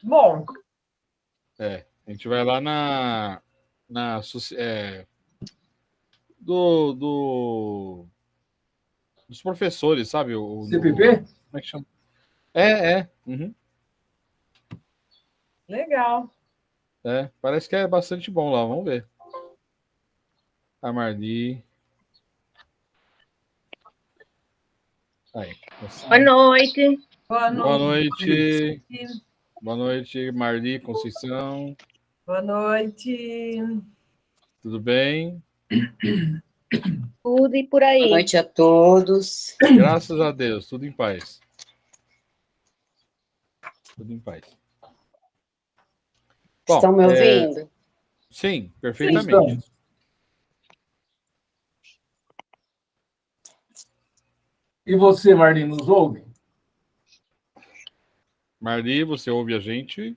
Muito bom. A gente vai lá dos professores, sabe? CPP? Como é que chama? Uhum. Legal. Parece que é bastante bom lá, vamos ver. A Marli. Aí. Boa noite. Boa noite. Boa noite, Marli Conceição. Boa noite. Tudo bem? Tudo e por aí. Boa noite a todos. Graças a Deus, tudo em paz. Tudo em paz. Bom, Estão me ouvindo? Sim, perfeitamente. Sim, e você, Marli, nos ouve? Marli, você ouve a gente?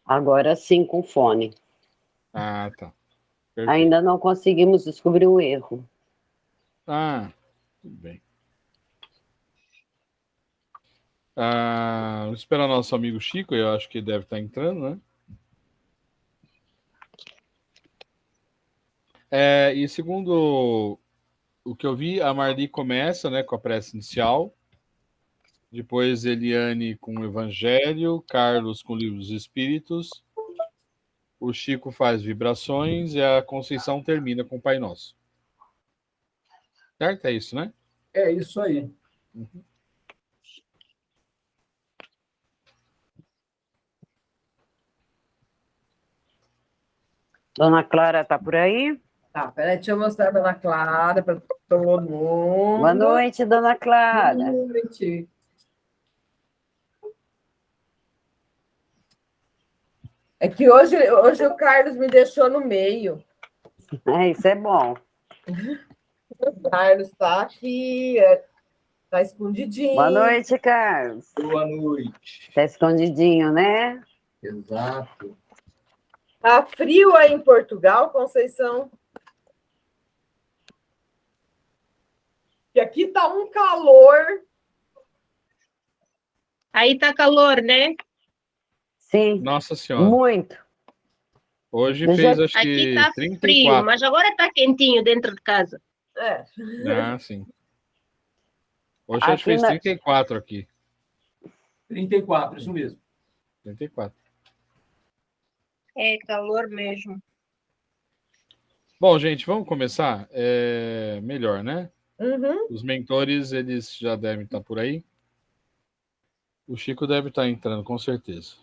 Agora sim, com fone. Ah, tá. Perfeito. Ainda não conseguimos descobrir o erro. Ah, tudo bem. Vamos esperar nosso amigo Chico, eu acho que ele deve estar entrando, né? E segundo o que eu vi, a Marli começa, né, com a prece inicial, depois Eliane com o Evangelho, Carlos com o Livro dos Espíritos, o Chico faz vibrações e a Conceição termina com o Pai Nosso. Certo? É isso, né? É isso aí. Uhum. Dona Clara está por aí? Tá, peraí, deixa eu mostrar a Dona Clara para todo mundo. Boa noite, Dona Clara. Boa noite. É que hoje o Carlos me deixou no meio. Isso é bom. O Carlos está aqui, está escondidinho. Boa noite, Carlos. Boa noite. Está escondidinho, né? Exato. Tá frio aí em Portugal, Conceição? E aqui tá um calor. Aí tá calor, né? Sim. Nossa Senhora. Muito. Hoje fez, acho Aqui que, tá 34. frio, mas agora tá quentinho dentro de casa. Ah, sim. Hoje acho que fez 34 aqui. 34, isso mesmo. 34. É calor mesmo. Bom, gente, vamos começar? Melhor, né? Uhum. Os mentores, eles já devem estar por aí. O Chico deve estar entrando, com certeza.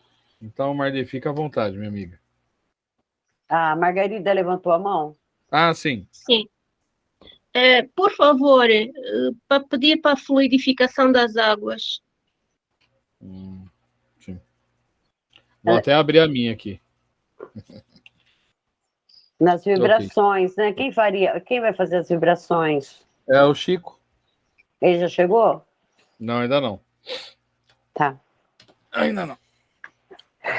Então, Marli, fica à vontade, minha amiga. A Margarida levantou a mão? Ah, sim. Sim. Por favor, para pedir para a fluidificação das águas. Sim. Vou até abrir a minha aqui. Nas vibrações, né? Quem vai fazer as vibrações? É o Chico. Ele já chegou? Não, ainda não. Tá. Ainda não.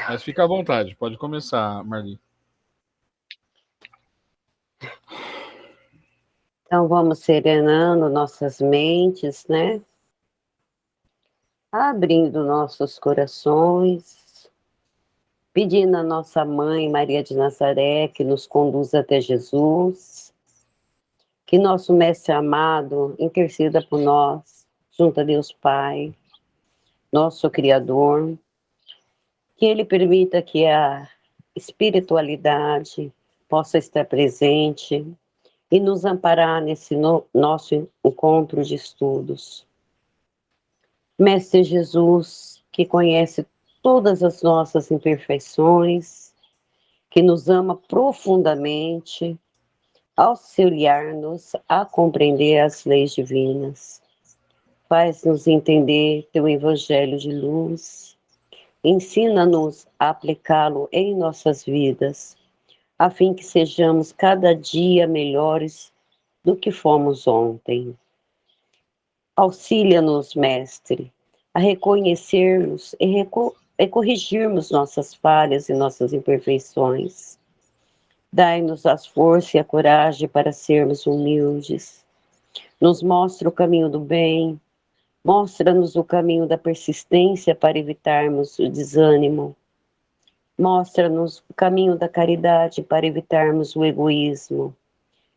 Mas fica à vontade, pode começar, Marli. Então vamos serenando nossas mentes, né? Abrindo nossos corações, pedindo a nossa mãe Maria de Nazaré que nos conduza até Jesus, que nosso mestre amado interceda por nós, junto a Deus Pai, nosso Criador, que Ele permita que a espiritualidade possa estar presente e nos amparar nesse nosso encontro de estudos. Mestre Jesus, que conhece todas as nossas imperfeições, que nos ama profundamente, auxiliar-nos a compreender as leis divinas. Faz-nos entender teu evangelho de luz, ensina-nos a aplicá-lo em nossas vidas, a fim que sejamos cada dia melhores do que fomos ontem. Auxilia-nos, Mestre, a reconhecermos e corrigirmos nossas falhas e nossas imperfeições. Dai-nos as forças e a coragem para sermos humildes. Nos mostra o caminho do bem, mostra-nos o caminho da persistência para evitarmos o desânimo. Mostra-nos o caminho da caridade para evitarmos o egoísmo.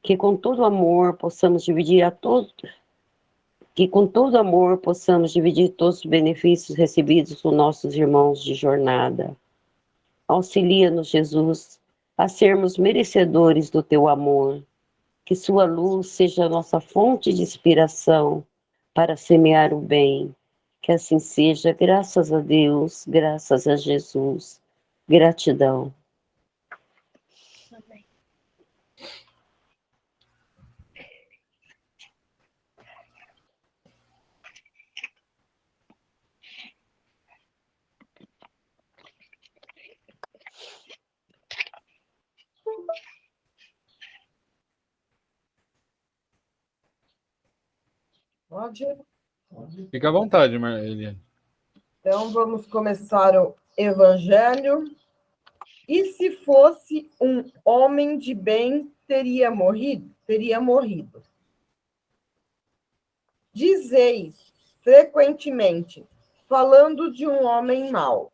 Que com todo amor possamos dividir todos os benefícios recebidos por nossos irmãos de jornada. Auxilia-nos, Jesus, a sermos merecedores do teu amor. Que sua luz seja a nossa fonte de inspiração para semear o bem. Que assim seja, graças a Deus, graças a Jesus. Gratidão. Amém. Pode? Fica à vontade, Eliane. Então, vamos começar o Evangelho. E se fosse um homem de bem, teria morrido? Teria morrido. Dizeis frequentemente, falando de um homem mau,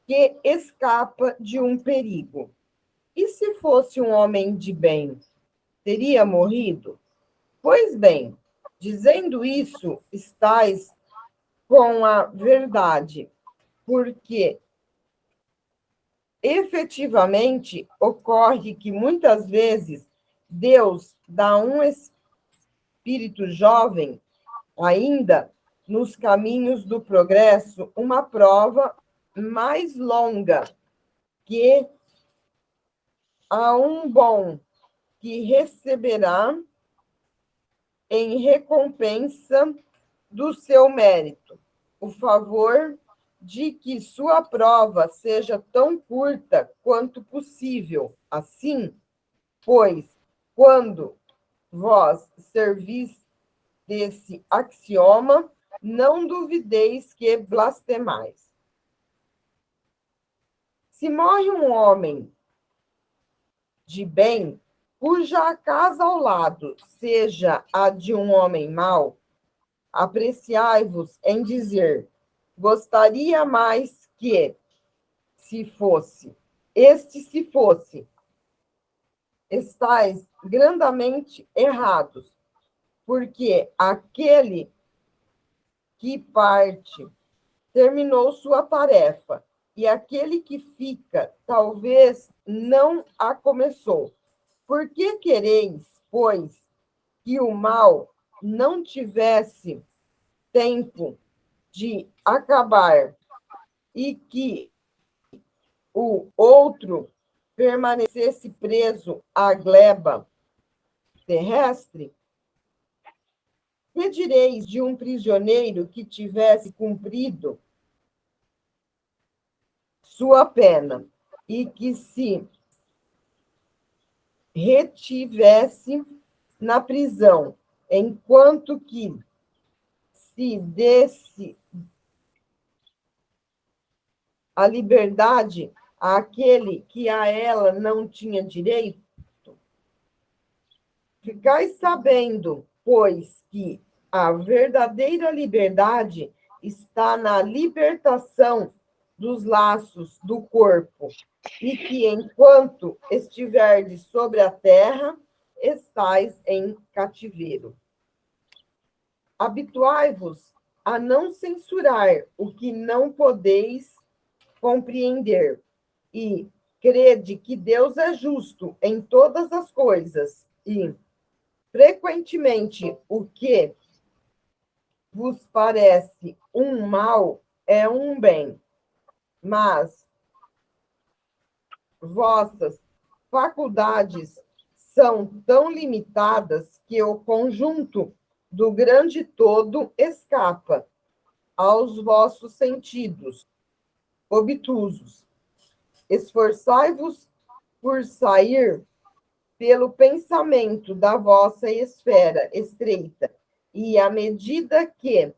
que escapa de um perigo. E se fosse um homem de bem, teria morrido? Pois bem, dizendo isso, estais com a verdade, porque efetivamente ocorre que muitas vezes Deus dá um espírito jovem, ainda nos caminhos do progresso, uma prova mais longa que a um bom que receberá em recompensa do seu mérito o favor de que sua prova seja tão curta quanto possível. Assim, pois, quando vós servis desse axioma, não duvideis que blasfemais. Se morre um homem de bem, cuja casa ao lado seja a de um homem mau, apreciai-vos em dizer: gostaria mais que, se fosse, estais grandemente errados, porque aquele que parte terminou sua tarefa, e aquele que fica, talvez não a começou. Por que quereis, pois, que o mal não tivesse tempo de acabar e que o outro permanecesse preso à gleba terrestre? Que direis de um prisioneiro que tivesse cumprido sua pena e que se retivesse na prisão, enquanto que se desse a liberdade àquele que a ela não tinha direito? Ficai sabendo, pois, que a verdadeira liberdade está na libertação dos laços do corpo, e que, enquanto estiverdes sobre a terra, estais em cativeiro. Habituai-vos a não censurar o que não podeis compreender, e crede que Deus é justo em todas as coisas, e, frequentemente, o que vos parece um mal é um bem, mas vossas faculdades são tão limitadas que o conjunto do grande todo escapa aos vossos sentidos obtusos. Esforçai-vos por sair pelo pensamento da vossa esfera estreita, e à medida que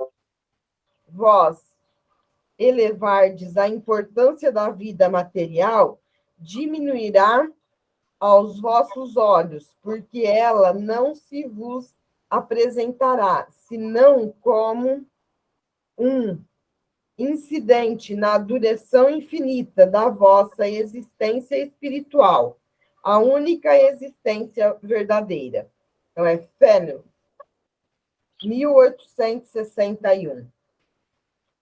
vós elevardes a importância da vida material, diminuirá aos vossos olhos, porque ela não se vos apresentará, senão como um incidente na duração infinita da vossa existência espiritual, a única existência verdadeira. Então, é Fennel, 1861.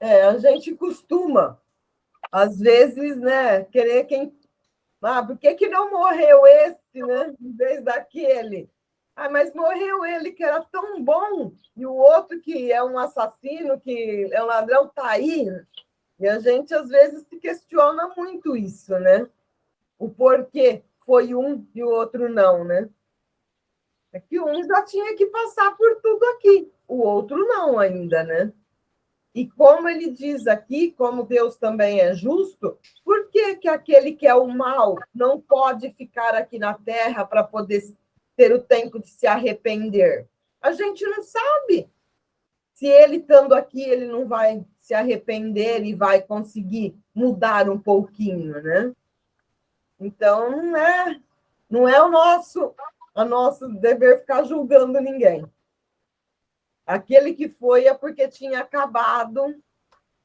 A gente costuma, às vezes, né, querer quem... por que não morreu esse, né, em vez daquele? Mas morreu ele, que era tão bom, e o outro, que é um assassino, que é um ladrão, está aí. E a gente, às vezes, se questiona muito isso, né? O porquê foi um e o outro não, né? É que um já tinha que passar por tudo aqui, o outro não ainda, né? E como ele diz aqui, como Deus também é justo, por que que aquele que é o mal não pode ficar aqui na terra para poder ter o tempo de se arrepender? A gente não sabe. Se ele estando aqui, ele não vai se arrepender e vai conseguir mudar um pouquinho, né? Então, não é o nosso dever ficar julgando ninguém. Aquele que foi é porque tinha acabado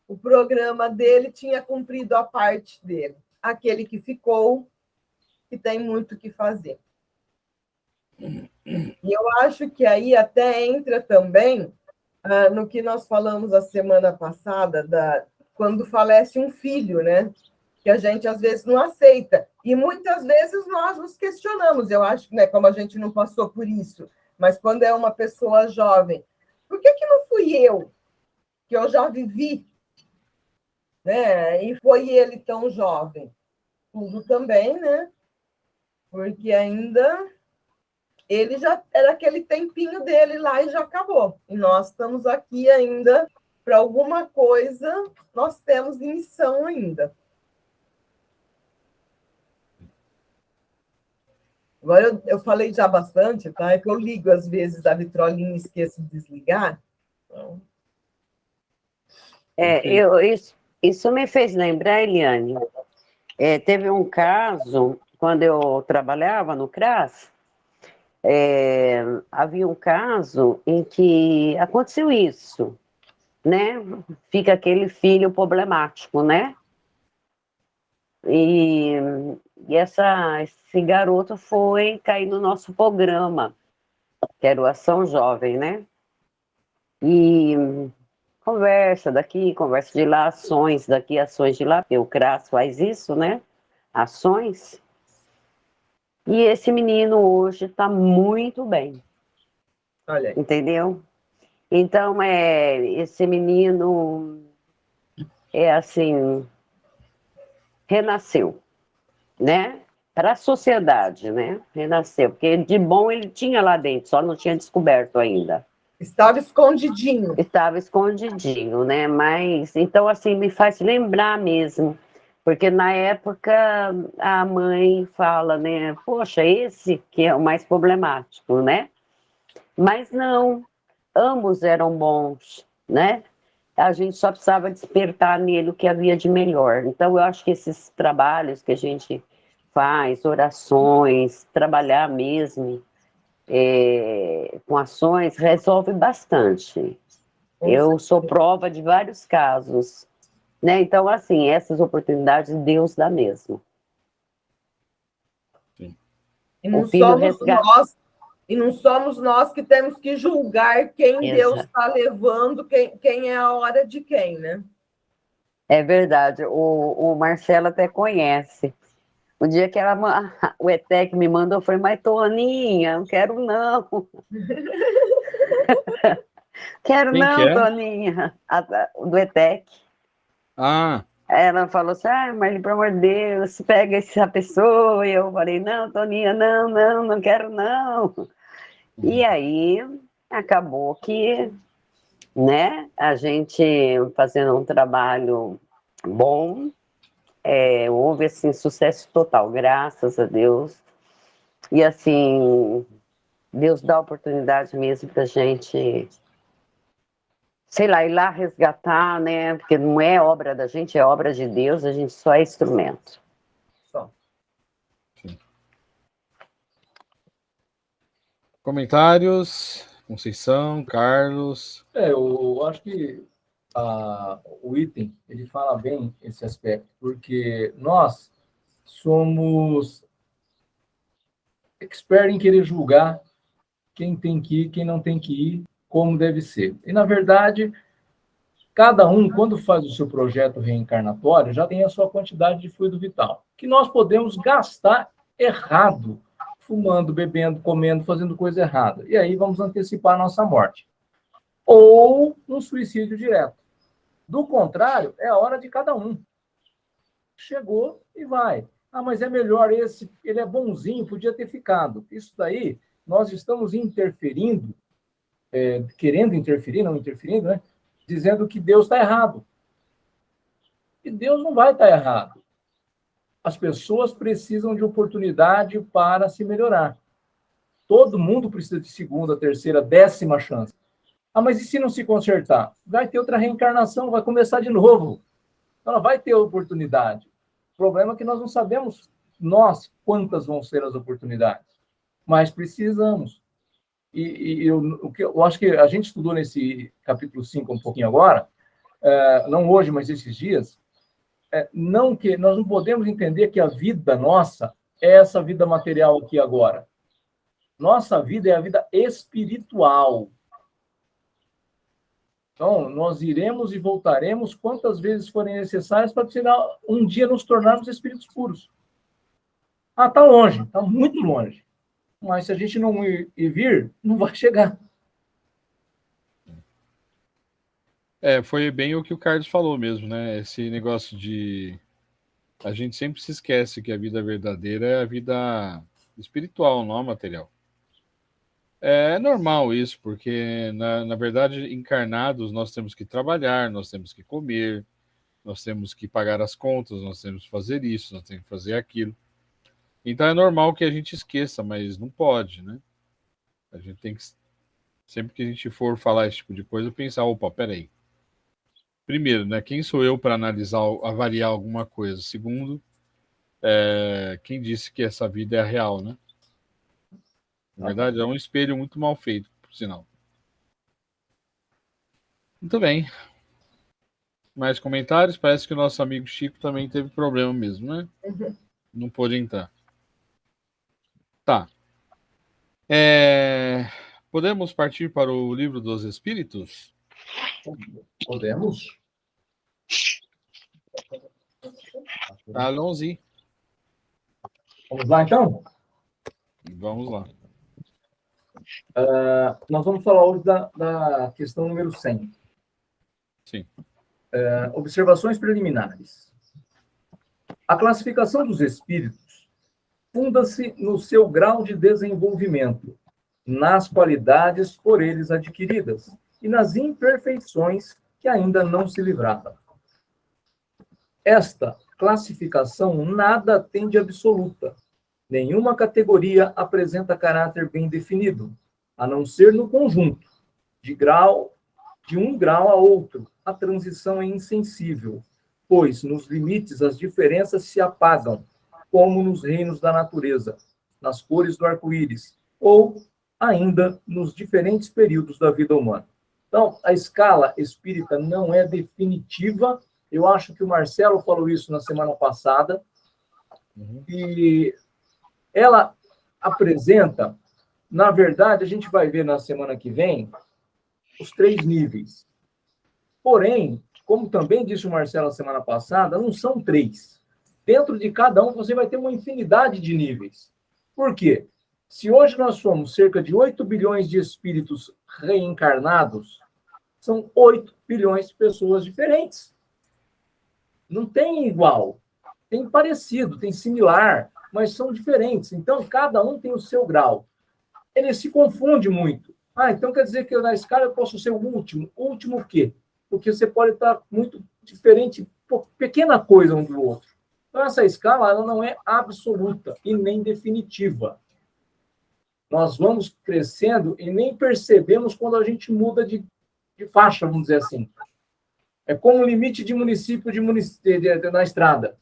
o programa dele, tinha cumprido a parte dele. Aquele que ficou, que tem muito o que fazer. E eu acho que aí até entra também no que nós falamos a semana passada, quando falece um filho, né? Que a gente às vezes não aceita. E muitas vezes nós nos questionamos. Eu acho, né, como a gente não passou por isso, mas quando é uma pessoa jovem, por que não fui eu, que eu já vivi, né? E foi ele tão jovem? Tudo também, né? Porque ainda ele já era aquele tempinho dele lá e já acabou. E nós estamos aqui ainda para alguma coisa, nós temos missão ainda. Agora, eu falei já bastante, tá? É que eu ligo, às vezes, a vitrolinha e esqueço de desligar. Então... Isso me fez lembrar, Eliane, teve um caso, quando eu trabalhava no CRAS, havia um caso em que aconteceu isso, né? Fica aquele filho problemático, né? E esse garoto foi cair no nosso programa, que era o Ação Jovem, né? E conversa daqui, conversa de lá, ações daqui, ações de lá, porque o CRAS faz isso, né? Ações. E esse menino hoje está muito bem. Olha aí. Entendeu? Então, esse menino assim, renasceu, né? Para a sociedade, né? Renasceu, porque de bom ele tinha lá dentro, só não tinha descoberto ainda. Estava escondidinho. Estava escondidinho, né? Mas, então, assim, me faz lembrar mesmo, porque na época a mãe fala, né? Poxa, esse que é o mais problemático, né? Mas não, ambos eram bons, né? A gente só precisava despertar nele o que havia de melhor. Então, eu acho que esses trabalhos que a gente faz, orações, trabalhar mesmo com ações, resolve bastante. Eu sou prova de vários casos, né? Então, assim, essas oportunidades Deus dá mesmo. Sim. E não somos nós que temos que julgar quem Deus está levando, quem é a hora de quem, né? É verdade. O Marcelo até conhece. O dia que o ETEC me mandou, foi, mas Toninha, não quero não. Quero Quem que não, é? Toninha. Do ETEC. Ah. Ela falou assim, Marli, pelo amor de Deus, pega essa pessoa. E eu falei, não, Toninha, não quero não. E aí, acabou que, né, a gente fazendo um trabalho bom, houve, assim, sucesso total, graças a Deus. E, assim, Deus dá oportunidade mesmo para a gente, sei lá, ir lá resgatar, né? Porque não é obra da gente, é obra de Deus, a gente só é instrumento. Só. Sim. Comentários? Conceição, Carlos? Eu acho que o item, ele fala bem esse aspecto, porque nós somos expert em querer julgar quem tem que ir, quem não tem que ir, como deve ser. E, na verdade, cada um, quando faz o seu projeto reencarnatório, já tem a sua quantidade de fluido vital, que nós podemos gastar errado, fumando, bebendo, comendo, fazendo coisa errada. E aí vamos antecipar a nossa morte. Ou um suicídio direto. Do contrário, é a hora de cada um. Chegou e vai. Ah, mas é melhor esse, ele é bonzinho, podia ter ficado. Isso daí, nós estamos interferindo, querendo interferir, não interferindo, né? Dizendo que Deus está errado. E Deus não vai estar errado. As pessoas precisam de oportunidade para se melhorar. Todo mundo precisa de segunda, terceira, 10ª chance. Ah, mas e se não se consertar? Vai ter outra reencarnação, vai começar de novo. Ela vai ter oportunidade. O problema é que nós não sabemos, quantas vão ser as oportunidades. Mas precisamos. Eu acho que a gente estudou nesse capítulo 5 um pouquinho agora, não hoje, mas esses dias, nós não podemos entender que a vida nossa é essa vida material aqui agora. Nossa vida é a vida espiritual. Então, nós iremos e voltaremos quantas vezes forem necessárias para um dia nos tornarmos espíritos puros. Ah, está longe, está muito longe. Mas se a gente não ir e vir, não vai chegar. Foi bem o que o Carlos falou mesmo, né? Esse negócio de... A gente sempre se esquece que a vida verdadeira é a vida espiritual, não a material. É normal isso, porque, na verdade, encarnados, nós temos que trabalhar, nós temos que comer, nós temos que pagar as contas, nós temos que fazer isso, nós temos que fazer aquilo. Então é normal que a gente esqueça, mas não pode, né? A gente tem que, sempre que a gente for falar esse tipo de coisa, pensar, opa, peraí. Primeiro, né? Quem sou eu para analisar, avaliar alguma coisa? Segundo, quem disse que essa vida é a real, né? Na verdade, é um espelho muito mal feito, por sinal. Muito bem. Mais comentários? Parece que o nosso amigo Chico também teve problema mesmo, né? Não pôde entrar. Tá. Podemos partir para o Livro dos Espíritos? Podemos? Allons-y. Vamos lá, então? Vamos lá. Nós vamos falar hoje da questão número 100. Sim. Observações preliminares. A classificação dos espíritos funda-se no seu grau de desenvolvimento, nas qualidades por eles adquiridas e nas imperfeições que ainda não se livraram. Esta classificação nada tem de absoluta. Nenhuma categoria apresenta caráter bem definido, a não ser no conjunto, de um grau a outro. A transição é insensível, pois nos limites as diferenças se apagam, como nos reinos da natureza, nas cores do arco-íris, ou ainda nos diferentes períodos da vida humana. Então, a escala espírita não é definitiva. Eu acho que o Marcelo falou isso na semana passada. E ela apresenta, na verdade, a gente vai ver na semana que vem, os 3 níveis. Porém, como também disse o Marcelo na semana passada, não são 3. Dentro de cada um, você vai ter uma infinidade de níveis. Por quê? Se hoje nós somos cerca de 8 bilhões de espíritos reencarnados, são 8 bilhões de pessoas diferentes. Não tem igual. Tem parecido, tem similar, mas são diferentes. Então, cada um tem o seu grau. Ele se confunde muito. Então quer dizer que na escala eu posso ser o último. O último o quê? Porque você pode estar muito diferente, pequena coisa um do outro. Então, essa escala ela não é absoluta e nem definitiva. Nós vamos crescendo e nem percebemos quando a gente muda de faixa, vamos dizer assim. É como o limite de município na estrada.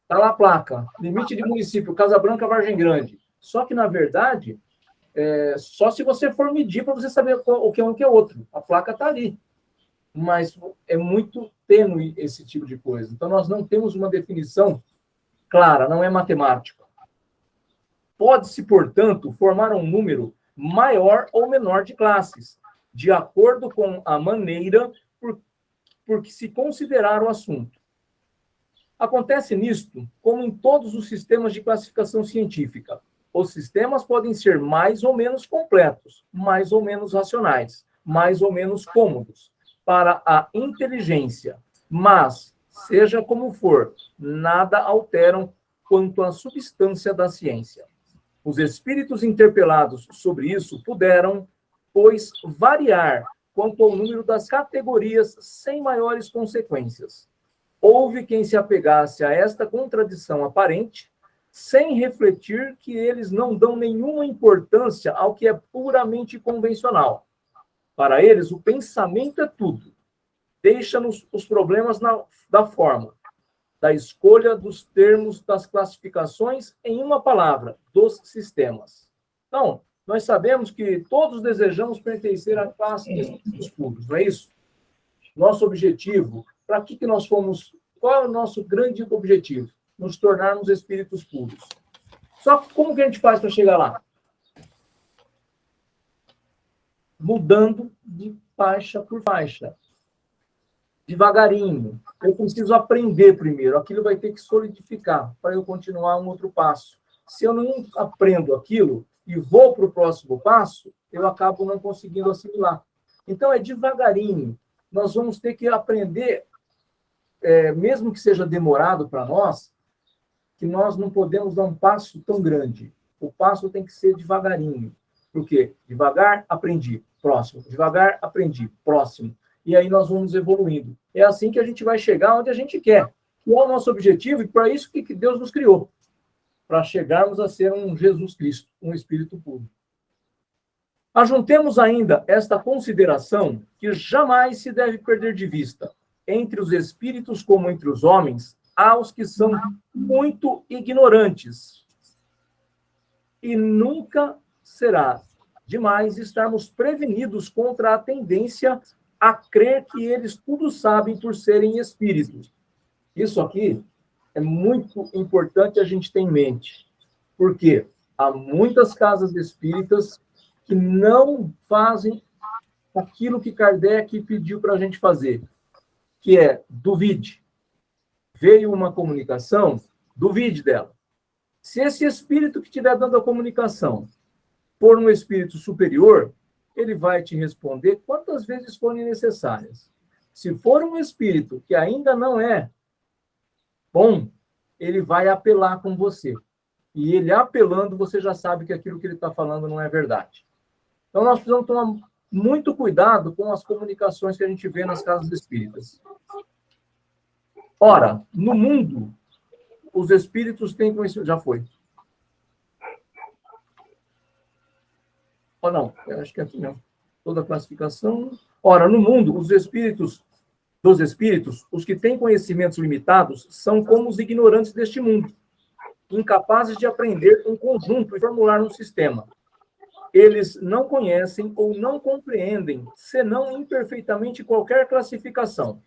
Está lá a placa. Limite de município, Casa Branca, Vargem Grande. Só que, na verdade, só se você for medir para você saber o que é um e o que é outro. A placa está ali. mas é muito tênue esse tipo de coisa. Então, nós não temos uma definição clara, não é matemática. Pode-se, portanto, formar um número maior ou menor de classes, de acordo com a maneira por que se considerar o assunto. Acontece nisto, como em todos os sistemas de classificação científica. Os sistemas podem ser mais ou menos completos, mais ou menos racionais, mais ou menos cômodos para a inteligência, mas, seja como for, nada alteram quanto à substância da ciência. Os espíritos interpelados sobre isso puderam, pois, variar quanto ao número das categorias sem maiores consequências. Houve quem se apegasse a esta contradição aparente, sem refletir que eles não dão nenhuma importância ao que é puramente convencional. Para eles, o pensamento é tudo. Deixa-nos os problemas da forma, da escolha dos termos das classificações, em uma palavra, dos sistemas. Então, nós sabemos que todos desejamos pertencer à classe dos puros, não é isso? Nosso objetivo, para que nós fomos, qual é o nosso grande objetivo? Nos tornarmos espíritos puros. Só que como que a gente faz para chegar lá? Mudando de faixa por faixa. Devagarinho. Eu preciso aprender primeiro. Aquilo vai ter que solidificar para eu continuar um outro passo. Se eu não aprendo aquilo e vou para o próximo passo, eu acabo não conseguindo assimilar. Então, é devagarinho. Nós vamos ter que aprender, mesmo que seja demorado para nós, que nós não podemos dar um passo tão grande. O passo tem que ser devagarinho. Por quê? Devagar, aprendi. Próximo. Devagar, aprendi. Próximo. E aí nós vamos evoluindo. É assim que a gente vai chegar onde a gente quer. Que é o nosso objetivo, e para isso que Deus nos criou. Para chegarmos a ser um Jesus Cristo, um Espírito puro. Ajuntemos ainda esta consideração que jamais se deve perder de vista. Entre os espíritos como entre os homens, há os que são muito ignorantes. E nunca será demais estarmos prevenidos contra a tendência a crer que eles tudo sabem por serem espíritos. Isso aqui é muito importante a gente ter em mente, porque há muitas casas espíritas que não fazem aquilo que Kardec pediu para a gente fazer, que é duvide. Veio uma comunicação, duvide dela. Se esse espírito que estiver dando a comunicação for um espírito superior, ele vai te responder quantas vezes forem necessárias. Se for um espírito que ainda não é bom, ele vai apelar com você. E ele apelando, você já sabe que aquilo que ele está falando não é verdade. Então, nós precisamos tomar muito cuidado com as comunicações que a gente vê nas casas espíritas. Ora, no mundo, os espíritos têm conhecimento... Já foi. Ou não, eu acho que é aqui mesmo. Toda a classificação. Ora, no mundo, os espíritos, os que têm conhecimentos limitados, são como os ignorantes deste mundo, incapazes de aprender um conjunto e formular um sistema. Eles não conhecem ou não compreendem, senão imperfeitamente, qualquer classificação.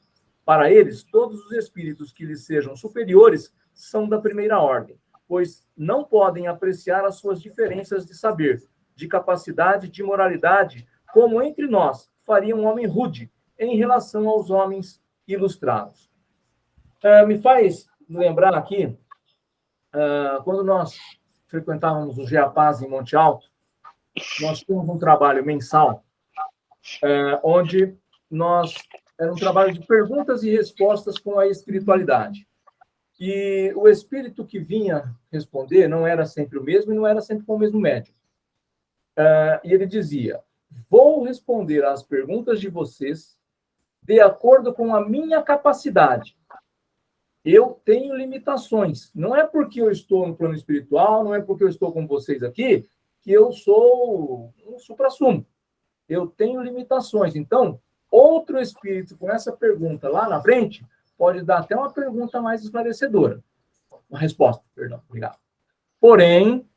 Para eles, todos os espíritos que lhes sejam superiores são da primeira ordem, pois não podem apreciar as suas diferenças de saber, de capacidade, de moralidade, como entre nós faria um homem rude em relação aos homens ilustrados. Me faz lembrar aqui, quando nós frequentávamos o GEAPAS em Monte Alto, nós tínhamos um trabalho mensal, onde era um trabalho de perguntas e respostas com a espiritualidade. E o espírito que vinha responder não era sempre o mesmo e não era sempre com o mesmo médium. E ele dizia: vou responder às perguntas de vocês de acordo com a minha capacidade. Eu tenho limitações. Não é porque eu estou no plano espiritual, não é porque eu estou com vocês aqui, que eu sou um suprassumo. Eu tenho limitações. Então, outro espírito com essa pergunta lá na frente pode dar até uma pergunta mais esclarecedora. Uma resposta, perdão, obrigado. Porém,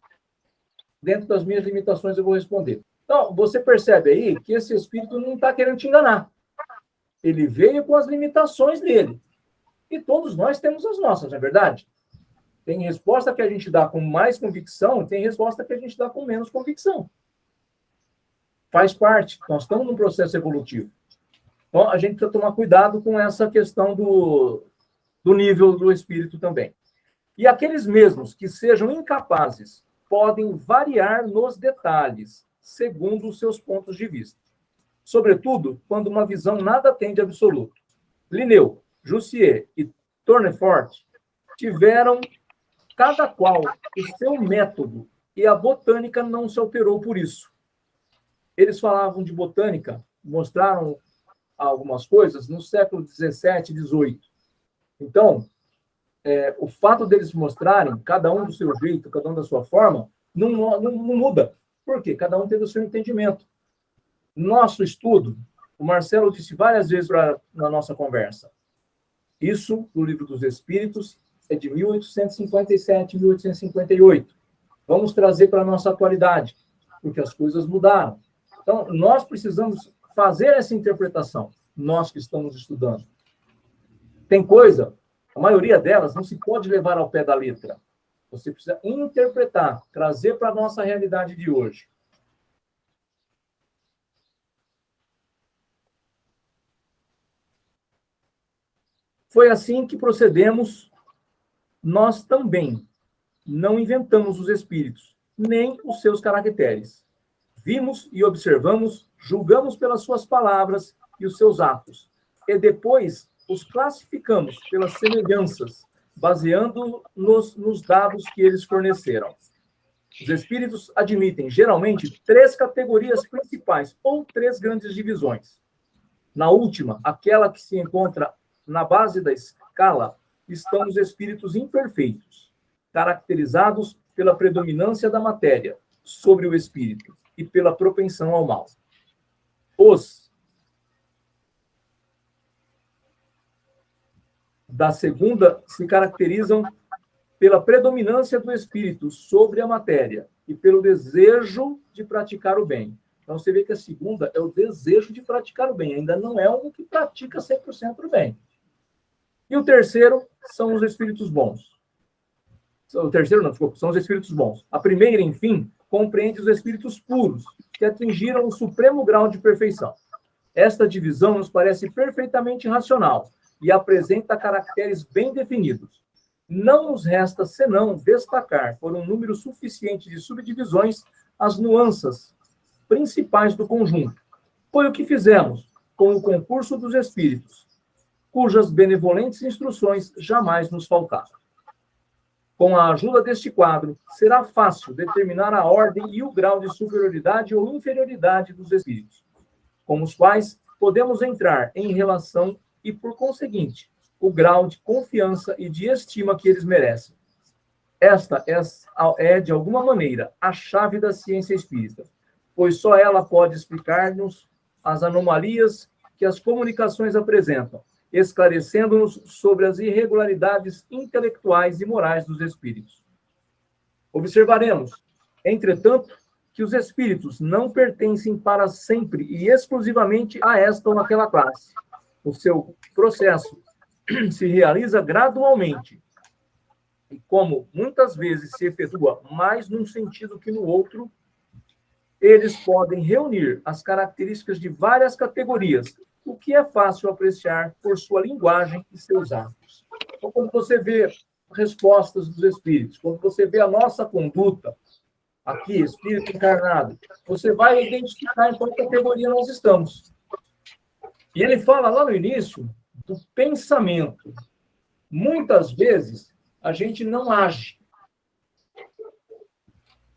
dentro das minhas limitações, eu vou responder. Então, você percebe aí que esse espírito não está querendo te enganar. Ele veio com as limitações dele. E todos nós temos as nossas, não é verdade? Tem resposta que a gente dá com mais convicção e tem resposta que a gente dá com menos convicção. Faz parte. Nós estamos num processo evolutivo. Então, a gente precisa tomar cuidado com essa questão do nível do espírito também. E aqueles mesmos que sejam incapazes podem variar nos detalhes, segundo os seus pontos de vista. Sobretudo, quando uma visão nada tem de absoluto. Linneu, Jussier e Tournefort tiveram, cada qual, o seu método, e a botânica não se alterou por isso. Eles falavam de botânica, mostraram algumas coisas no século XVII e XVIII. Então, o fato deles mostrarem, cada um do seu jeito, cada um da sua forma, não muda. Por quê? Cada um teve o seu entendimento. Nosso estudo, o Marcelo disse várias vezes na nossa conversa, isso, no Livro dos Espíritos, é de 1857, 1858. Vamos trazer para a nossa atualidade, porque as coisas mudaram. Então, nós precisamos fazer essa interpretação, nós que estamos estudando. Tem coisa, a maioria delas não se pode levar ao pé da letra. Você precisa interpretar, trazer para a nossa realidade de hoje. Foi assim que procedemos nós também. Não inventamos os espíritos, nem os seus caracteres. Vimos e observamos, julgamos pelas suas palavras e os seus atos, e depois os classificamos pelas semelhanças, baseando-nos nos dados que eles forneceram. Os espíritos admitem, geralmente, 3 categorias principais, ou 3 grandes divisões. Na última, aquela que se encontra na base da escala, estão os espíritos imperfeitos, caracterizados pela predominância da matéria sobre o espírito e pela propensão ao mal. Os da segunda se caracterizam pela predominância do espírito sobre a matéria e pelo desejo de praticar o bem. Então, você vê que a segunda é o desejo de praticar o bem, ainda não é um que pratica 100% o bem. E o terceiro são os espíritos bons. O terceiro, não, desculpa, são os espíritos bons. A primeira, enfim, compreende os espíritos puros, que atingiram o supremo grau de perfeição. Esta divisão nos parece perfeitamente racional e apresenta caracteres bem definidos. Não nos resta senão destacar, por um número suficiente de subdivisões, as nuances principais do conjunto. Foi o que fizemos com o concurso dos espíritos, cujas benevolentes instruções jamais nos faltaram. Com a ajuda deste quadro, será fácil determinar a ordem e o grau de superioridade ou inferioridade dos espíritos, com os quais podemos entrar em relação e, por conseguinte, o grau de confiança e de estima que eles merecem. Esta é, de alguma maneira, a chave da ciência espírita, pois só ela pode explicar-nos as anomalias que as comunicações apresentam, esclarecendo-nos sobre as irregularidades intelectuais e morais dos espíritos. Observaremos, entretanto, que os espíritos não pertencem para sempre e exclusivamente a esta ou naquela classe. O seu processo se realiza gradualmente e, como muitas vezes se efetua mais num sentido que no outro, eles podem reunir as características de várias categorias, o que é fácil apreciar por sua linguagem e seus atos. Então, quando você vê respostas dos espíritos, quando você vê a nossa conduta, aqui, espírito encarnado, você vai identificar em qual categoria nós estamos. E ele fala lá no início do pensamento. Muitas vezes, a gente não age,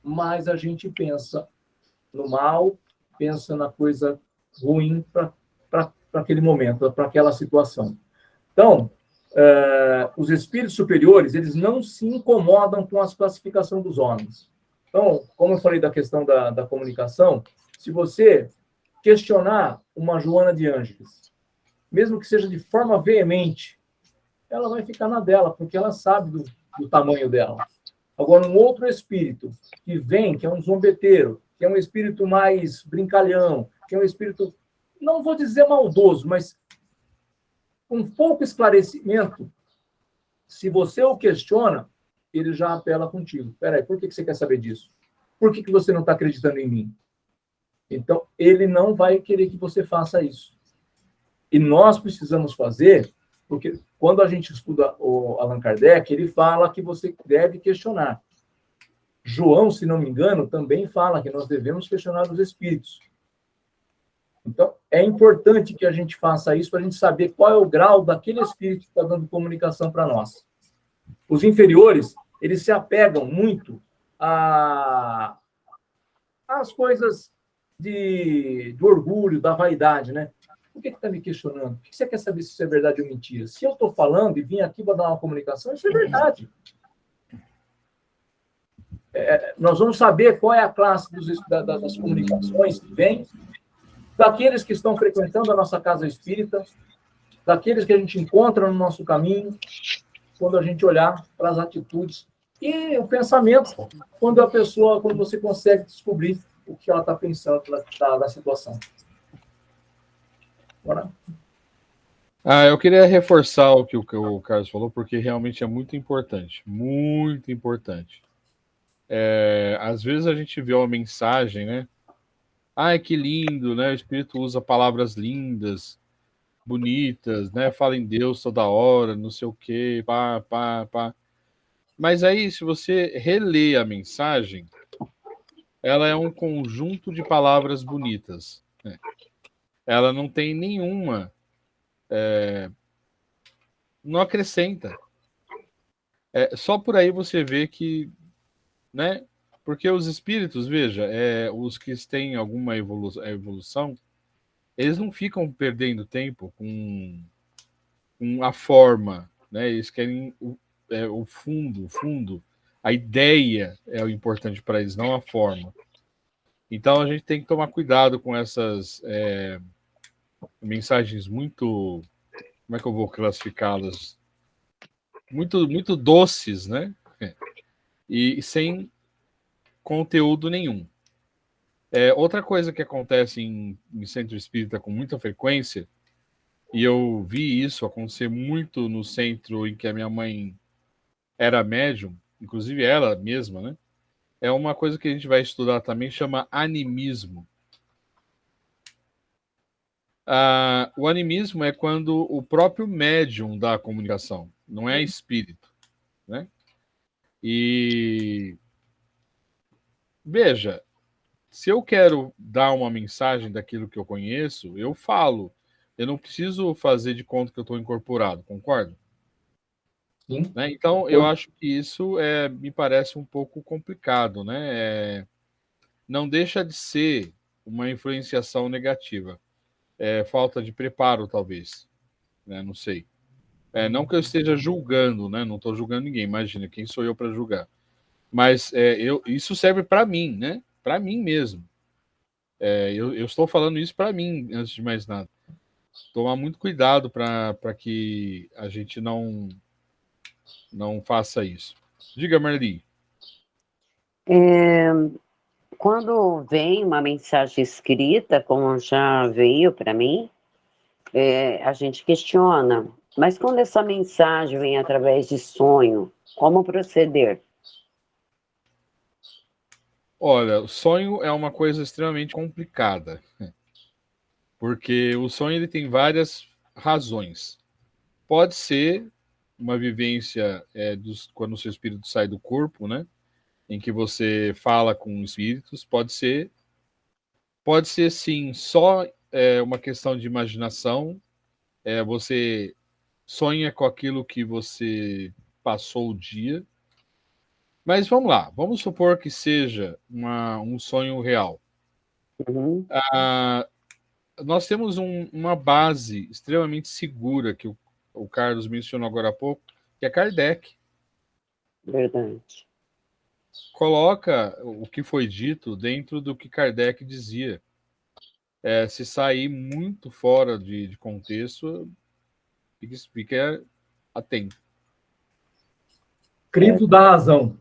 mas a gente pensa no mal, pensa na coisa ruim para aquele momento, para aquela situação. Então, os espíritos superiores, eles não se incomodam com a classificação dos homens. Então, como eu falei da questão da comunicação, se você questionar uma Joana de Ângeles, mesmo que seja de forma veemente, ela vai ficar na dela, porque ela sabe do tamanho dela. Agora, um outro espírito que vem, que é um zombeteiro, que é um espírito mais brincalhão, que é um espírito, não vou dizer maldoso, mas com pouco esclarecimento, se você o questiona, ele já apela contigo. Peraí, por que você quer saber disso? Por que você não está acreditando em mim? Então, ele não vai querer que você faça isso. E nós precisamos fazer, porque quando a gente estuda o Allan Kardec, ele fala que você deve questionar. João, se não me engano, também fala que nós devemos questionar os espíritos. Então, é importante que a gente faça isso para a gente saber qual é o grau daquele espírito que está dando comunicação para nós. Os inferiores, eles se apegam muito às coisas do orgulho, da vaidade, né? Por que está me questionando? Por que você quer saber se isso é verdade ou mentira? Se eu estou falando e vim aqui para dar uma comunicação, isso é verdade. Nós vamos saber qual é a classe das comunicações que vem, daqueles que estão frequentando a nossa casa espírita, daqueles que a gente encontra no nosso caminho, quando a gente olhar para as atitudes e o pensamento, quando você consegue descobrir o que ela está pensando da situação. Bora. Eu queria reforçar o que o Carlos falou, porque realmente é muito importante. Muito importante. Às vezes a gente vê uma mensagem, né? Ai, que lindo, né? O Espírito usa palavras lindas, bonitas, né? Fala em Deus toda hora, não sei o quê, pá, pá, pá. Mas aí, se você relê a mensagem, ela é um conjunto de palavras bonitas, né? Ela não tem nenhuma... não acrescenta. Só por aí você vê que, né? Porque os espíritos, veja, os que têm alguma evolução, eles não ficam perdendo tempo com a forma, né? Eles querem o fundo. A ideia é o importante para eles, não a forma. Então a gente tem que tomar cuidado com essas mensagens muito... Como é que eu vou classificá-las? Muito, muito doces, né? E sem conteúdo nenhum. Outra coisa que acontece em centro espírita com muita frequência, e eu vi isso acontecer muito no centro em que a minha mãe era médium, inclusive ela mesma, né? É uma coisa que a gente vai estudar também, chama animismo. O animismo é quando o próprio médium dá a comunicação, não é espírito, né? E veja, se eu quero dar uma mensagem daquilo que eu conheço, eu falo. Eu não preciso fazer de conta que eu estou incorporado, concorda? Sim. Né? Então, eu acho que isso me parece um pouco complicado, né? Não deixa de ser uma influenciação negativa. Falta de preparo, talvez. Né? Não sei. Não que eu esteja julgando, né? Não estou julgando ninguém. Imagina, quem sou eu para julgar? Mas isso serve para mim, né? Para mim mesmo. Eu estou falando isso para mim, antes de mais nada. Tomar muito cuidado para que a gente não faça isso. Diga, Marli. Quando vem uma mensagem escrita, como já veio para mim, a gente questiona. Mas quando essa mensagem vem através de sonho, como proceder? Olha, o sonho é uma coisa extremamente complicada, porque o sonho ele tem várias razões. Pode ser uma vivência quando o seu espírito sai do corpo, né? Em que você fala com espíritos. Pode ser sim, só uma questão de imaginação. Você sonha com aquilo que você passou o dia. Mas vamos lá, vamos supor que seja um sonho real. Uhum. Nós temos uma base extremamente segura que o Carlos mencionou agora há pouco, que é Kardec. Verdade. Coloca o que foi dito dentro do que Kardec dizia. Se sair muito fora de contexto, fica atento. Cristo dá razão.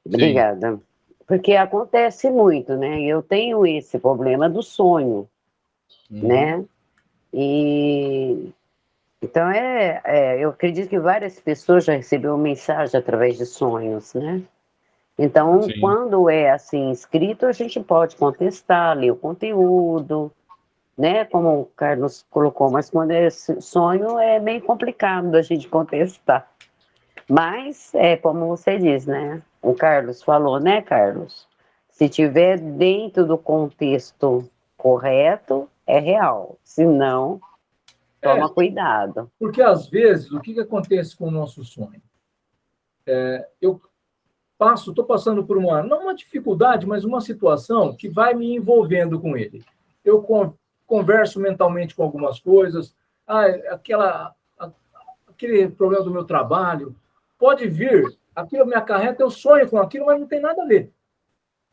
Obrigada. Porque acontece muito, né? Eu tenho esse problema do sonho, né? E Então, eu acredito que várias pessoas já receberam mensagem através de sonhos, né? Então, Sim. quando é assim escrito, a gente pode contestar, ler o conteúdo, né? Como o Carlos colocou, mas quando é sonho é meio complicado da gente contestar. Mas é como você diz, né? O Carlos falou, né, Carlos? Se tiver dentro do contexto correto, é real. Se não, toma cuidado. Porque às vezes, o que acontece com o nosso sonho? Eu estou passando por não uma dificuldade, mas uma situação que vai me envolvendo com ele. Eu converso mentalmente com algumas coisas, aquele problema do meu trabalho, pode vir, aquilo me acarreta, eu sonho com aquilo, mas não tem nada a ver.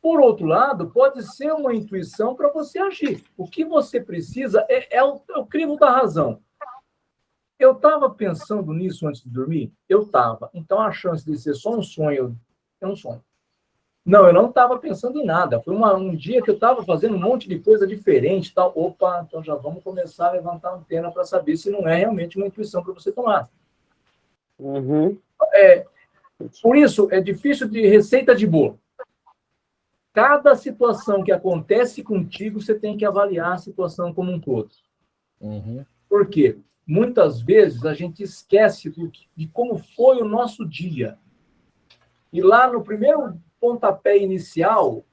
Por outro lado, pode ser uma intuição para você agir. O que você precisa é o crivo da razão. Eu estava pensando nisso antes de dormir? Eu estava. Então, a chance de ser só um sonho é um sonho. Não, eu não estava pensando em nada. Foi um dia que eu estava fazendo um monte de coisa diferente. Tal. Opa, então já vamos começar a levantar a antena para saber se não é realmente uma intuição para você tomar. Uhum. Por isso, é difícil de receita de bolo. Cada situação que acontece contigo, você tem que avaliar a situação como um todo. Uhum. Por quê? Muitas vezes a gente esquece de como foi o nosso dia. E lá no primeiro pontapé inicial,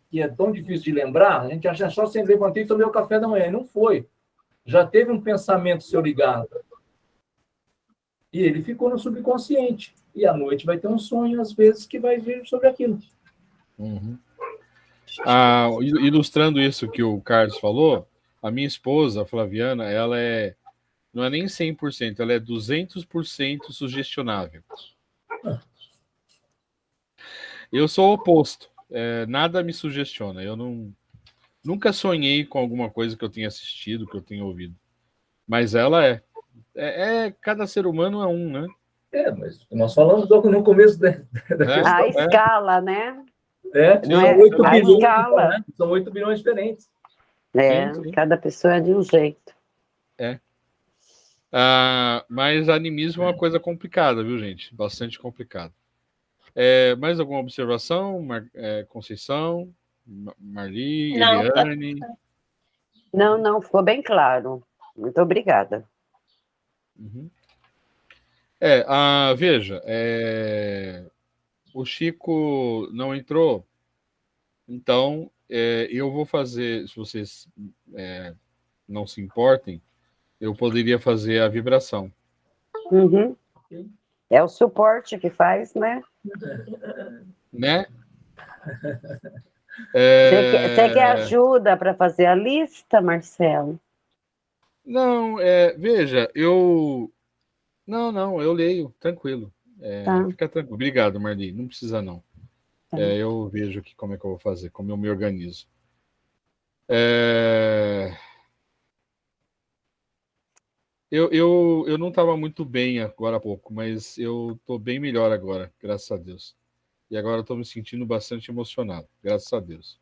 que é tão difícil de lembrar, a gente acha só sem levantei e tomei o café da manhã. E não foi. Já teve um pensamento seu ligado. E ele ficou no subconsciente. E à noite vai ter um sonho, às vezes, que vai vir sobre aquilo. Uhum. Ilustrando isso que o Carlos falou, a minha esposa, a Flaviana, não é nem 100%, ela é 200% sugestionável. Eu sou o oposto. Nada me sugestiona. Eu nunca sonhei com alguma coisa que eu tenha assistido, que eu tenha ouvido. Mas ela é. Cada ser humano é um, né? Mas nós falamos logo no começo da questão. A escala, né? Não São é 8 a bilhões, escala. né? São 8 bilhões diferentes. Sim. Cada pessoa é de um jeito. Mas animismo é uma coisa complicada, viu, gente? Bastante complicado. Mais alguma observação, Conceição, Marli, Não, Eliane? Não, ficou bem claro. Muito obrigada. Uhum. Veja, o Chico não entrou, então eu vou fazer, se vocês não se importem, eu poderia fazer a vibração. Uhum. É o suporte que faz, né? Né? Você quer ajuda para fazer a lista, Marcelo? Não, veja, Não, eu leio, tranquilo. Tá. Fica tranquilo. Obrigado, Marli. Não precisa, não. Tá. Eu vejo aqui como é que eu vou fazer, como eu me organizo. É, eu não estava muito bem agora há pouco, mas eu estou bem melhor agora, graças a Deus. E agora estou me sentindo bastante emocionado, graças a Deus.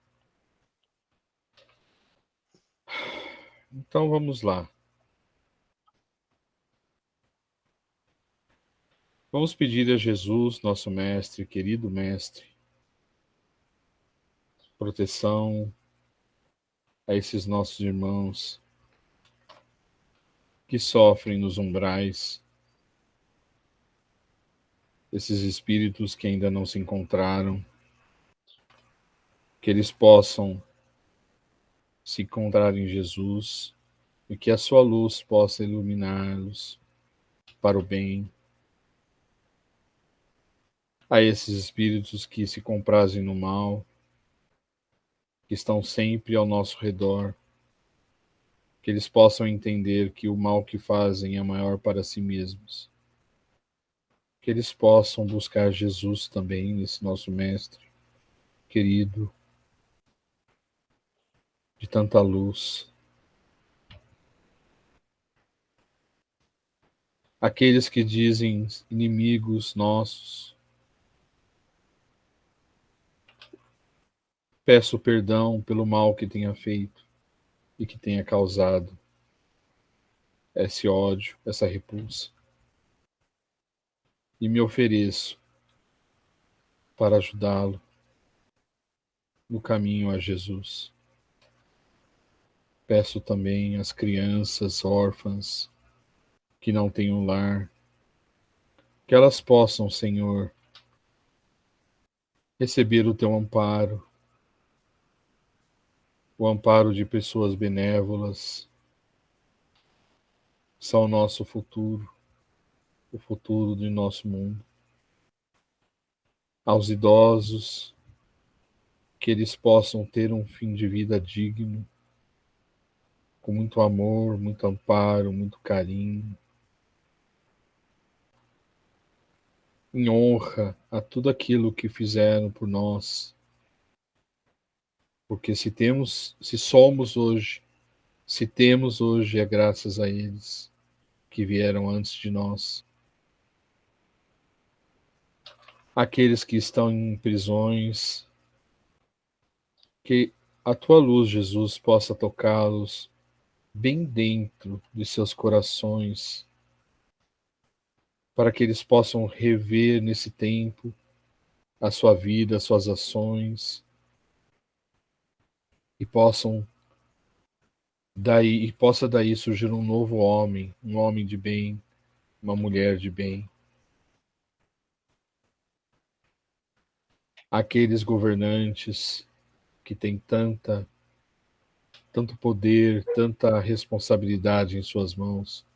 Então vamos lá. Vamos pedir a Jesus, nosso mestre, querido mestre, proteção a esses nossos irmãos que sofrem nos umbrais, esses espíritos que ainda não se encontraram, que eles possam se encontrar em Jesus e que a sua luz possa iluminá-los para o bem. A esses espíritos que se comprazem no mal, que estão sempre ao nosso redor, que eles possam entender que o mal que fazem é maior para si mesmos. Que eles possam buscar Jesus também, nesse nosso mestre querido, de tanta luz. Aqueles que dizem inimigos nossos, peço perdão pelo mal que tenha feito e que tenha causado. esse ódio, essa repulsa. E me ofereço para ajudá-lo no caminho a Jesus. Peço também às crianças órfãs que não têm um lar, que elas possam, Senhor, receber o teu amparo, o amparo de pessoas benévolas. São o nosso futuro, o futuro do nosso mundo. Aos idosos, que eles possam ter um fim de vida digno, com muito amor, muito amparo, muito carinho, em honra a tudo aquilo que fizeram por nós. Porque se somos hoje, se temos hoje, é graças a eles que vieram antes de nós. Aqueles que estão em prisões, que a tua luz, Jesus, possa tocá-los bem dentro de seus corações, para que eles possam rever nesse tempo a sua vida, as suas ações, e possa daí surgir um novo homem, um homem de bem, uma mulher de bem. Aqueles governantes que têm tanto poder, tanta responsabilidade em suas mãos,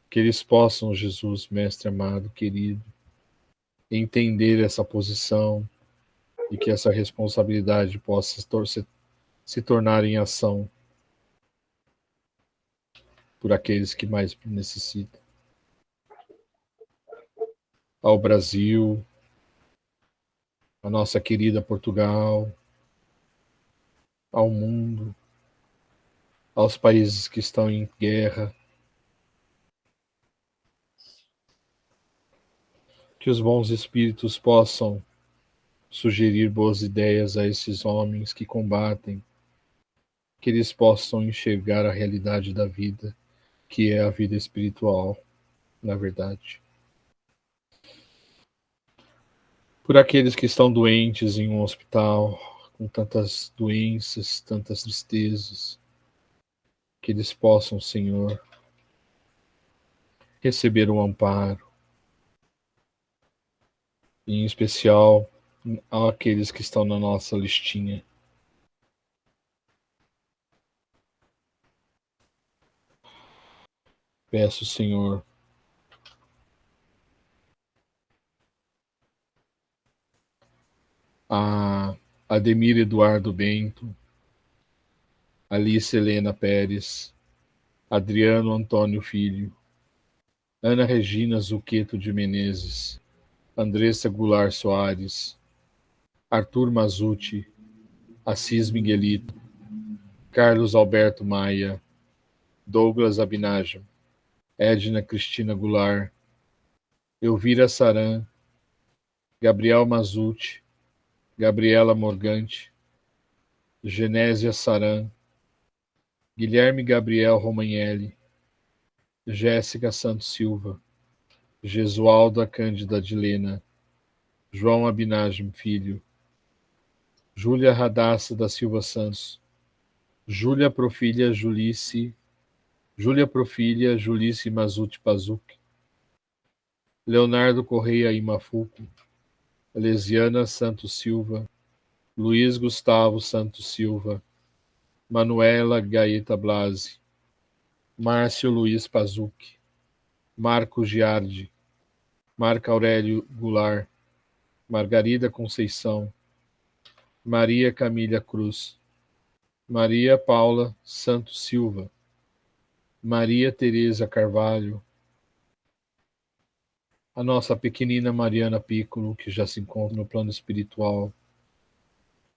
que eles possam, Jesus, mestre amado, querido, entender essa posição e que essa responsabilidade possa se tornar em ação por aqueles que mais necessitam. Ao Brasil, a nossa querida Portugal, ao mundo, aos países que estão em guerra, que os bons espíritos possam sugerir boas ideias a esses homens que combatem, que eles possam enxergar a realidade da vida, que é a vida espiritual, na verdade. Por aqueles que estão doentes em um hospital, com tantas doenças, tantas tristezas, que eles possam, Senhor, receber um amparo, e em especial aqueles que estão na nossa listinha. Peço, Senhor, a Ademir Eduardo Bento, Alice Helena Pérez, Adriano Antônio Filho, Ana Regina Zuqueto de Menezes, Andressa Goulart Soares, Arthur Mazuti, Assis Miguelito, Carlos Alberto Maia, Douglas Abinajam, Edna Cristina Goulart, Elvira Saran, Gabriel Mazuti, Gabriela Morgante, Genésia Saran, Guilherme Gabriel Romagnelli, Jéssica Santos Silva, Gesualda Cândida Dilena, João Abinagem Filho, Júlia Radassa da Silva Santos, Júlia Profília Julice Mazuti Pazuki, Leonardo Correia Imafuco, Elesiana Santos Silva, Luiz Gustavo Santos Silva, Manuela Gaeta Blasi, Márcio Luiz Pazuki, Marco Giardi, Marco Aurélio Goulart, Margarida Conceição, Maria Camila Cruz, Maria Paula Santos Silva, Maria Tereza Carvalho, a nossa pequenina Mariana Piccolo, que já se encontra no plano espiritual,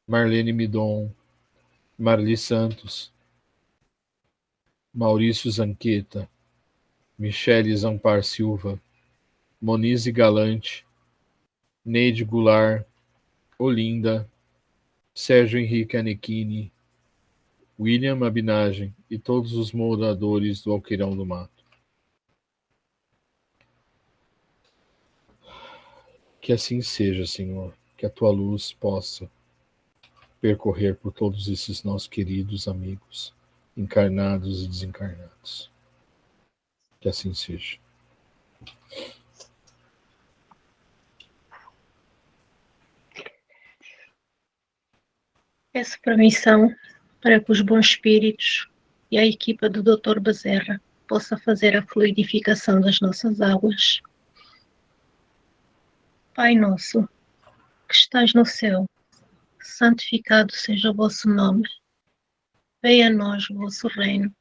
Marlene Midon, Marli Santos, Maurício Zanqueta, Michele Zampar Silva, Monize Galante, Neide Goulart, Olinda, Sérgio Henrique Anechini, William Abinagem e todos os moradores do Alqueirão do Mato. Que assim seja, Senhor, que a tua luz possa percorrer por todos esses nossos queridos amigos, encarnados e desencarnados. Que assim seja. Peço permissão para que os bons espíritos e a equipa do Dr. Bezerra possa fazer a fluidificação das nossas águas. Pai nosso, que estás no céu, santificado seja o vosso nome. Venha a nós o vosso reino.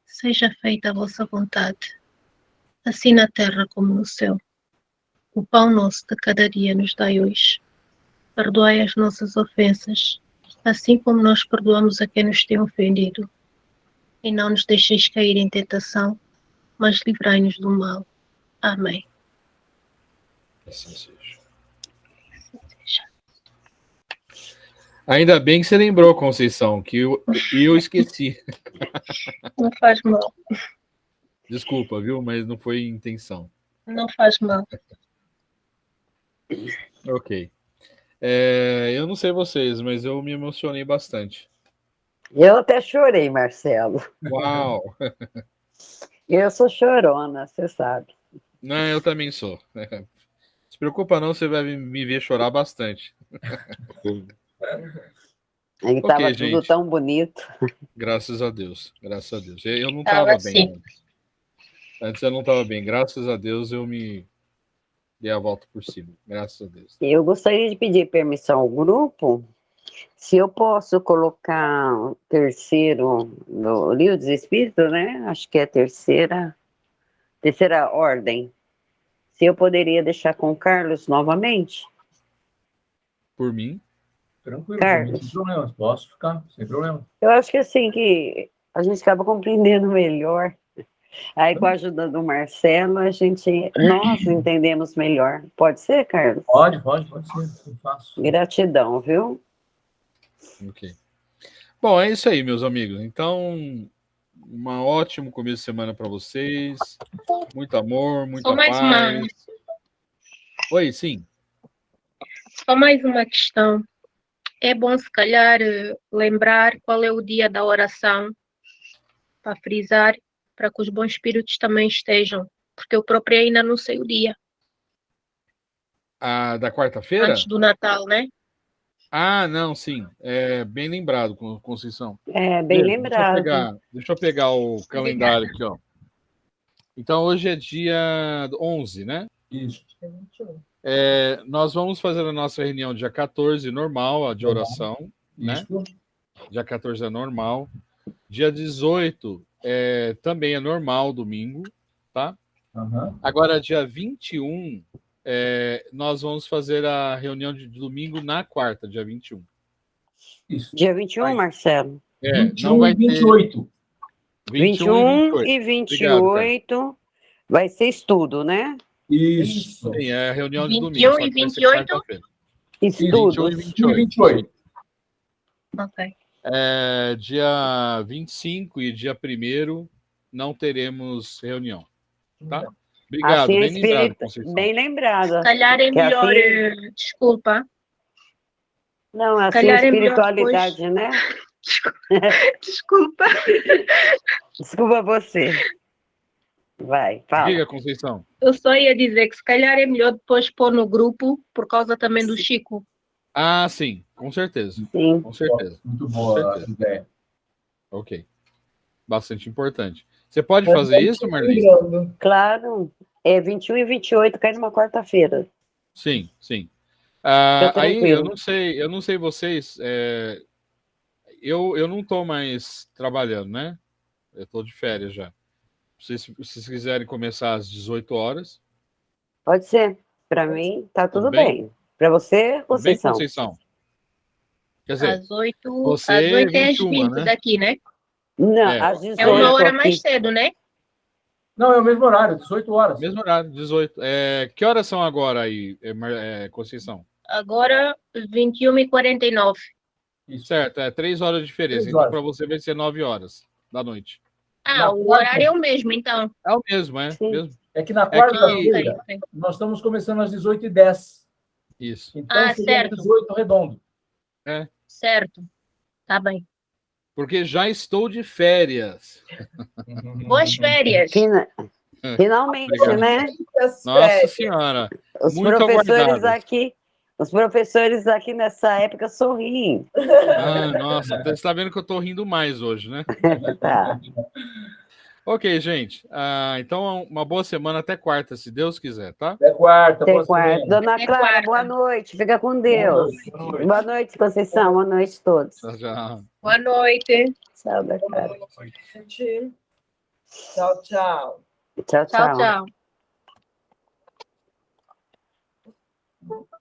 Seja feita a vossa vontade, assim na terra como no céu. O pão nosso de cada dia nos dai hoje. Perdoai as nossas ofensas, assim como nós perdoamos a quem nos tem ofendido. E não nos deixeis cair em tentação, mas livrai-nos do mal. Amém. Assim seja. Ainda bem que você lembrou, Conceição, que eu esqueci. Não faz mal. Desculpa, viu? Mas não foi intenção. Não faz mal. Ok. Eu não sei vocês, mas eu me emocionei bastante. Eu até chorei, Marcelo. Uau! Eu sou chorona, você sabe. Não, eu também sou. Se preocupa não, você vai me ver chorar bastante. Aí estava tudo gente. tão bonito. Graças a Deus. Graças a Deus. Eu não estava bem antes. Antes eu não estava bem. Graças a Deus eu me dei a volta por cima. Graças a Deus. Eu gostaria de pedir permissão ao grupo, se eu posso colocar o terceiro no Livro dos Espíritos, né? Acho que é a terceira ordem. Se eu poderia deixar com o Carlos novamente? Por mim? Tranquilo, Carlos. sem problemas. Posso ficar, sem problema. Eu acho que assim, que a gente acaba compreendendo melhor. Aí, com a ajuda do Marcelo, nós entendemos melhor. Pode ser, Carlos? Pode ser. Eu faço. Gratidão, viu? Ok. Bom, é isso aí, meus amigos. Então, um ótimo começo de semana para vocês. Muito amor, muita paz. Oi, sim. Só mais uma questão. É bom, se calhar, lembrar qual é o dia da oração, para frisar, para que os bons espíritos também estejam, porque eu própria ainda não sei o dia. Da quarta-feira? Antes do Natal, né? Ah, não, sim. Bem lembrado, Conceição. Bem lembrado. Deixa eu pegar o calendário aqui, ó. Então, hoje é dia 11, né? Isso. Nós vamos fazer a nossa reunião dia 14, normal, a de oração, né? Dia 14 é normal. Dia 18 também é normal, domingo, tá? Uhum. Agora, dia 21, nós vamos fazer a reunião de domingo na quarta, dia 21. Isso. Dia 21, Marcelo? 21 não vai e 28. Ter... 21 e 28 Obrigado, vai ser estudo, né? Isso. Sim, é a reunião de 21 domingo. E 28? Estudo. 21 e 28. Ok. Dia 25 e dia 1º não teremos reunião. Tá? Obrigado, assim, bem lembrado, Conceição. Bem lembrado. Se calhar é melhor... Assim... Desculpa. Não, assim a espiritualidade, depois... né? Desculpa. Desculpa você. Vai, fala. Diga, Conceição. Eu só ia dizer que se calhar é melhor depois pôr no grupo, por causa também do Chico. Ah, sim, com certeza. Sim. Com certeza. Muito boa a ideia. Ok. Bastante importante. Você pode fazer isso, Marlene? Claro. É 21 e 28, cai numa quarta-feira. Sim, sim. Aí, eu não sei vocês, eu não estou mais trabalhando, né? Eu estou de férias já. Se vocês quiserem começar às 18 horas. Pode ser. Para mim, tá tudo bem. Para você, Conceição? Bem, Conceição. Quer dizer, às 8 você às 8 21, é às 20 né? daqui, né? Não, às 18. É uma hora mais cedo, né? Não, é o mesmo horário, 18 horas. Mesmo horário, 18. Que horas são agora aí, Conceição? Agora, 21h49. Certo, 3 horas de diferença. Então, para você vai ser 9 horas da noite. O horário é o mesmo, então. É o mesmo, mesmo. É que na quarta-feira, nós estamos começando às 18h10. Isso. Então, seria certo. 18 redondo. Certo. Tá bem. Porque já estou de férias. Boas férias. Finalmente, Obrigado. né? Nossa Senhora. Os Muito aguardadas. Os professores aqui nessa época sorriem. Ah, nossa, você está vendo que eu estou rindo mais hoje, né? Tá. Ok, gente. Então, uma boa semana até quarta, se Deus quiser, tá? Até quarta. Até boa quarta. semana. Dona Até Clara, quarta. boa noite. Fica com Deus. Boa noite. Boa noite, Conceição. Boa noite a todos. Tchau, tchau. Boa noite. Tchau, Dona Clara. Gente. Tchau, tchau. Tchau, Tchau, tchau. tchau.